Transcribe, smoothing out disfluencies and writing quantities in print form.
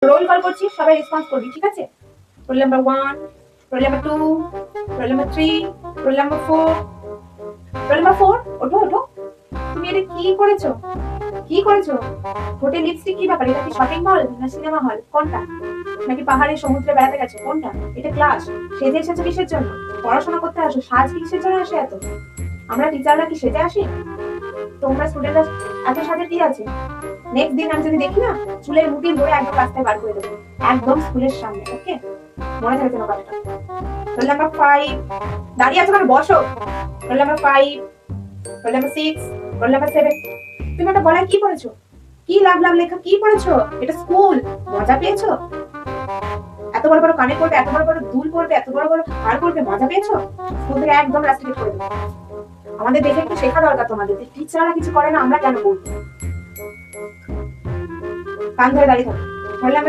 Roll call করছি, সবাই response করবি, ঠিক আছে? Roll number 1, roll number 2, roll number 3, roll number 4। Roll number 4, ওঠো ওঠো। তুমি এটা কি করেছো? কি করেছো? ঠোঁটে লিপস্টিক কি ব্যাপার? এটা কি শপিং মল না সিনেমা হল? কোনটা? নাকি পাহাড়ে সমুদ্রে বেড়াতে গেছো? কোনটা? এটা ক্লাস। সেজে এসেছো কিসের জন্য? পড়াশোনা করতে আসো, সাজ কিসের জন্য আসে এত? আমরা টিচাররা কি সেজে আসি? তোমরা স্টুডেন্টরা এত সাজে কি আছে? নেক্সট দিন আমি যদি দেখি না, চুলের মুঠি ধরে একদম রাস্তায় বার করে দেবো, একদম স্কুলের সামনে। ওকে, মনে থাকে তোমার কথাটা? রোল নাম্বার 5, দাঁড়িয়ে আছো কেন? বসো। Roll number 5, roll number 6, roll number 7। তুমি ওটা গলায় কি পড়েছো? কি লাভ লাভ লেখা কি পড়েছো? এটা স্কুল, মজা পেয়েছো? এত বড় বড় কানে পড়বে, এত বড় বড় দুল পড়বে, এত বড় বড় হার পড়বে, মজা পেয়েছো? স্কুল থেকে একদম রাস্তায় করে দেবো। আমাদের দেখে একটু শেখা দরকার তোমাদের, টিচাররা কিছু করে না, আমরা কেন করবো? কান ধরে দাঁড়িয়ে থাকো।